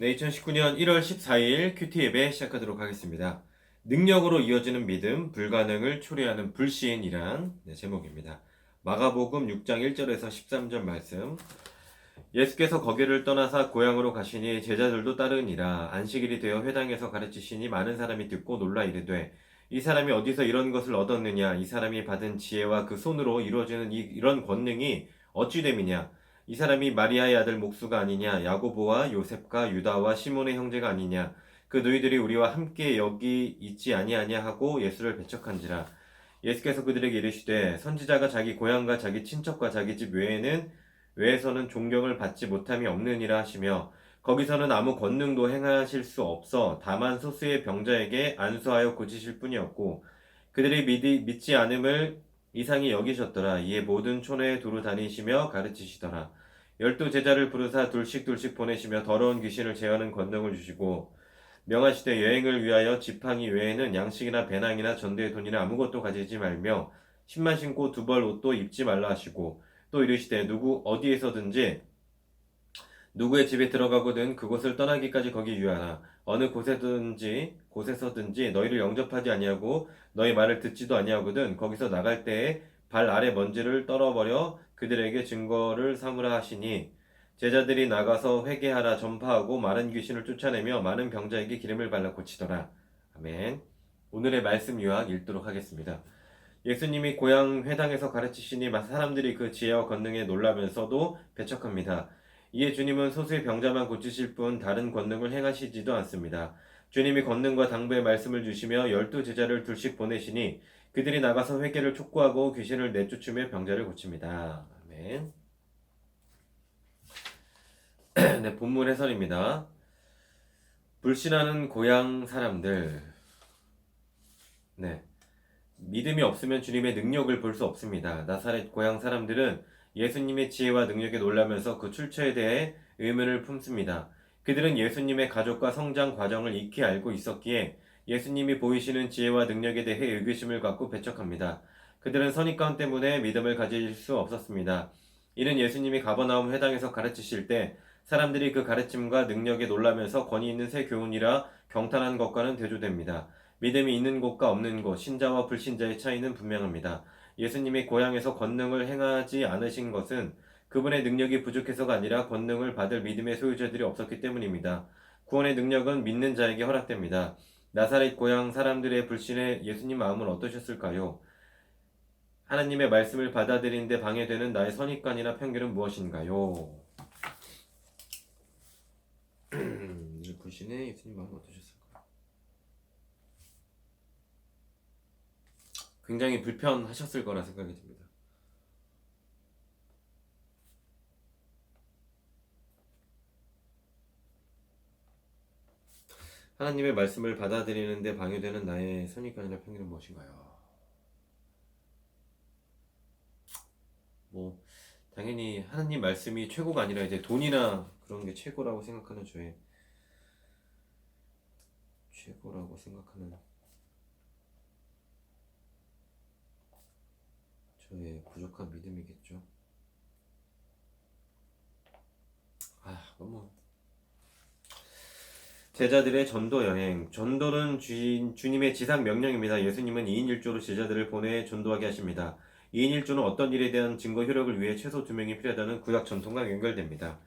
네, 2019년 1월 14일 큐티 예배 시작하도록 하겠습니다. 능력으로 이어지는 믿음, 불가능을 초래하는 불신이란 제목입니다. 마가복음 6장 1절에서 13절 말씀. 예수께서 거기를 떠나사 고향으로 가시니 제자들도 따르니라. 안식일이 되어 회당에서 가르치시니 많은 사람이 듣고 놀라 이르되 이 사람이 어디서 이런 것을 얻었느냐? 이 사람이 받은 지혜와 그 손으로 이루어지는 이런 권능이 어찌 됨이냐? 이 사람이 마리아의 아들 목수가 아니냐? 야고보와 요셉과 유다와 시몬의 형제가 아니냐? 그 너희들이 우리와 함께 여기 있지 아니하냐 하고 예수를 배척한지라. 예수께서 그들에게 이르시되 선지자가 자기 고향과 자기 친척과 자기 집 외에서는 존경을 받지 못함이 없느니라 하시며 거기서는 아무 권능도 행하실 수 없어 다만 소수의 병자에게 안수하여 고치실 뿐이었고 그들이 믿지 않음을 이상히 여기셨더라. 이에 모든 촌에 두루 다니시며 가르치시더라. 12제자를 부르사 둘씩 보내시며 더러운 귀신을 제하는 권능을 주시고 명하시되 여행을 위하여 지팡이 외에는 양식이나 배낭이나 전대의 돈이나 아무것도 가지지 말며 신만 신고 두 벌 옷도 입지 말라 하시고 또 이르시되 누구 어디에서든지 누구의 집에 들어가거든 그곳을 떠나기까지 거기 유하라. 어느 곳에서든지 너희를 영접하지 아니하고 너희 말을 듣지도 아니하거든 거기서 나갈 때에 발 아래 먼지를 떨어버려 그들에게 증거를 삼으라 하시니 제자들이 나가서 회개하라 전파하고 마른 귀신을 쫓아내며 많은 병자에게 기름을 발라 고치더라. 아멘. 오늘의 말씀 요약 읽도록 하겠습니다. 예수님이 고향 회당에서 가르치시니 사람들이 그 지혜와 권능에 놀라면서도 배척합니다. 이에 주님은 소수의 병자만 고치실 뿐 다른 권능을 행하시지도 않습니다. 주님이 권능과 당부의 말씀을 주시며 12제자를 둘씩 보내시니 그들이 나가서 회개를 촉구하고 귀신을 내쫓으며 병자를 고칩니다. 아멘. 네, 본문 해설입니다. 불신하는 고향 사람들. 네. 믿음이 없으면 주님의 능력을 볼 수 없습니다. 나사렛 고향 사람들은 예수님의 지혜와 능력에 놀라면서 그 출처에 대해 의문을 품습니다. 그들은 예수님의 가족과 성장 과정을 익히 알고 있었기에 예수님이 보이시는 지혜와 능력에 대해 의구심을 갖고 배척합니다. 그들은 선입관 때문에 믿음을 가질 수 없었습니다. 이는 예수님이 가버나움 회당에서 가르치실 때 사람들이 그 가르침과 능력에 놀라면서 권위 있는 새 교훈이라 경탄한 것과는 대조됩니다. 믿음이 있는 곳과 없는 곳, 신자와 불신자의 차이는 분명합니다. 예수님이 고향에서 권능을 행하지 않으신 것은 그분의 능력이 부족해서가 아니라 권능을 받을 믿음의 소유자들이 없었기 때문입니다. 구원의 능력은 믿는 자에게 허락됩니다. 나사렛 고향 사람들의 불신에 예수님 마음은 어떠셨을까요? 하나님의 말씀을 받아들이는데 방해되는 나의 선입관이나 편견은 무엇인가요? 불신에 예수님 마음은 어떠셨을까요? 굉장히 불편하셨을 거라 생각이 듭니다. 하나님의 말씀을 받아들이는데 방해되는 나의 선입관이나 편견은 무엇인가요? 당연히 하나님 말씀이 최고가 아니라 이제 돈이나 그런 게 최고라고 생각하는 저의 부족한 믿음이겠죠. 제자들의 전도 여행. 전도는 주님의 지상 명령입니다. 예수님은 2인 1조로 제자들을 보내 전도하게 하십니다. 2인 1조는 어떤 일에 대한 증거 효력을 위해 최소 2명이 필요하다는 구약 전통과 연결됩니다.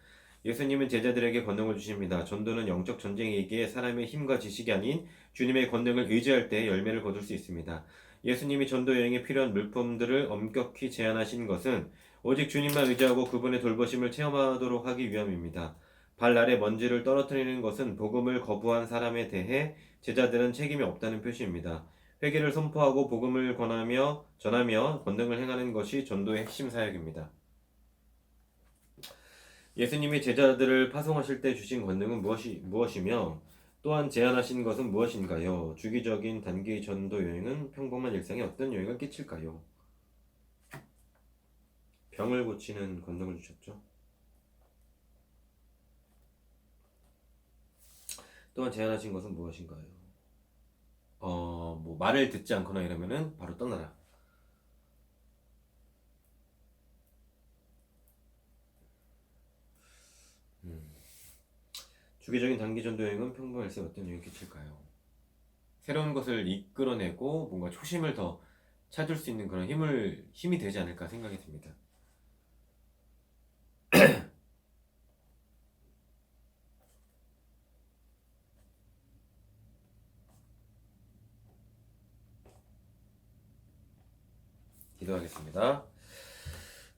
예수님은 제자들에게 권능을 주십니다. 전도는 영적 전쟁이기에 사람의 힘과 지식이 아닌 주님의 권능을 의지할 때 열매를 거둘 수 있습니다. 예수님이 전도 여행에 필요한 물품들을 엄격히 제한하신 것은 오직 주님만 의지하고 그분의 돌보심을 체험하도록 하기 위함입니다. 발 아래 먼지를 떨어뜨리는 것은 복음을 거부한 사람에 대해 제자들은 책임이 없다는 표시입니다. 회개를 선포하고 복음을 전하며 권능을 행하는 것이 전도의 핵심 사역입니다. 예수님이 제자들을 파송하실 때 주신 권능은 무엇이며 또한 제안하신 것은 무엇인가요? 주기적인 단기 전도 여행은 평범한 일상에 어떤 영향을 끼칠까요? 병을 고치는 권능을 주셨죠. 또한 제안하신 것은 무엇인가요? 말을 듣지 않거나 이러면은 바로 떠나라. 주기적인 단기 전도 여행은 평범 일생에 어떤 영향을 끼칠까요? 새로운 것을 이끌어내고 뭔가 초심을 더 찾을 수 있는 그런 힘이 되지 않을까 생각이 듭니다. 기도하겠습니다.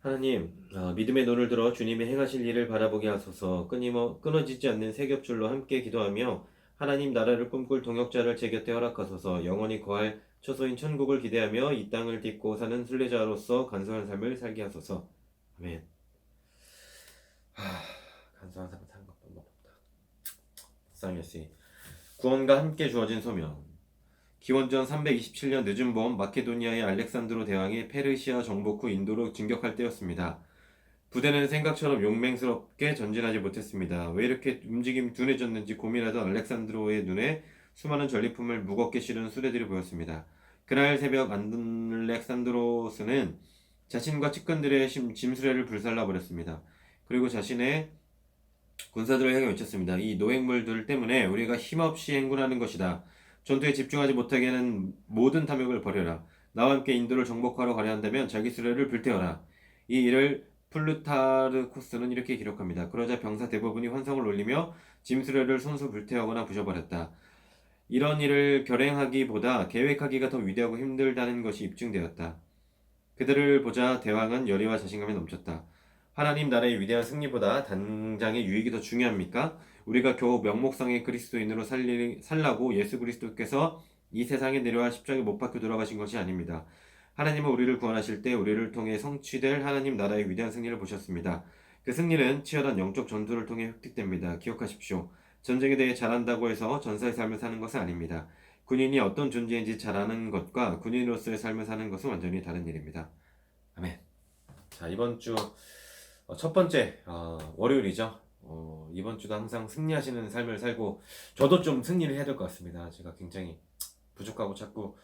하나님, 믿음의 눈을 들어 주님이 행하실 일을 바라보게 하소서. 끊어지지 않는 세 겹줄로 함께 기도하며 하나님 나라를 꿈꿀 동역자를 제 곁에 허락하소서. 영원히 거할 처소인 천국을 기대하며 이 땅을 딛고 사는 순례자로서 간소한 삶을 살게 하소서. 아멘. 간소한 삶을 사는 것도 어렵다. 쌍이었으니 구원과 함께 주어진 소명. 기원전 327년 늦은 봄 마케도니아의 알렉산드로 대왕이 페르시아 정복 후 인도로 진격할 때였습니다. 부대는 생각처럼 용맹스럽게 전진하지 못했습니다. 왜 이렇게 움직임이 둔해졌는지 고민하던 알렉산드로의 눈에 수많은 전리품을 무겁게 실은 수레들이 보였습니다. 그날 새벽 알렉산드로스는 자신과 측근들의 짐수레를 불살라 버렸습니다. 그리고 자신의 군사들을 향해 외쳤습니다. 이 노획물들 때문에 우리가 힘없이 행군하는 것이다. 전투에 집중하지 못하게 하는 모든 탐욕을 버려라. 나와 함께 인도를 정복하러 가려 한다면 자기 수레를 불태워라. 이 일을 플루타르코스는 이렇게 기록합니다. 그러자 병사 대부분이 환성을 올리며 짐수레를 손수 불태우거나 부셔버렸다. 이런 일을 결행하기보다 계획하기가 더 위대하고 힘들다는 것이 입증되었다. 그들을 보자 대왕은 열의와 자신감이 넘쳤다. 하나님 나라의 위대한 승리보다 당장의 유익이 더 중요합니까? 우리가 겨우 명목상의 그리스도인으로 살라고 예수 그리스도께서 이 세상에 내려와 십자가에 못 박혀 돌아가신 것이 아닙니다. 하나님은 우리를 구원하실 때 우리를 통해 성취될 하나님 나라의 위대한 승리를 보셨습니다. 그 승리는 치열한 영적 전투를 통해 획득됩니다. 기억하십시오. 전쟁에 대해 잘한다고 해서 전사의 삶을 사는 것은 아닙니다. 군인이 어떤 존재인지 잘 아는 것과 군인으로서의 삶을 사는 것은 완전히 다른 일입니다. 아멘. 자, 이번 주 첫 번째 월요일이죠. 이번 주도 항상 승리하시는 삶을 살고 저도 좀 승리를 해야 될 것 같습니다. 제가 굉장히 부족하고 자꾸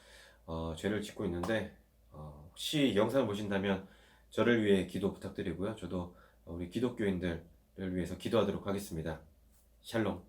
죄를 짓고 있는데 혹시 영상을 보신다면 저를 위해 기도 부탁드리고요. 저도 우리 기독교인들을 위해서 기도하도록 하겠습니다. 샬롬.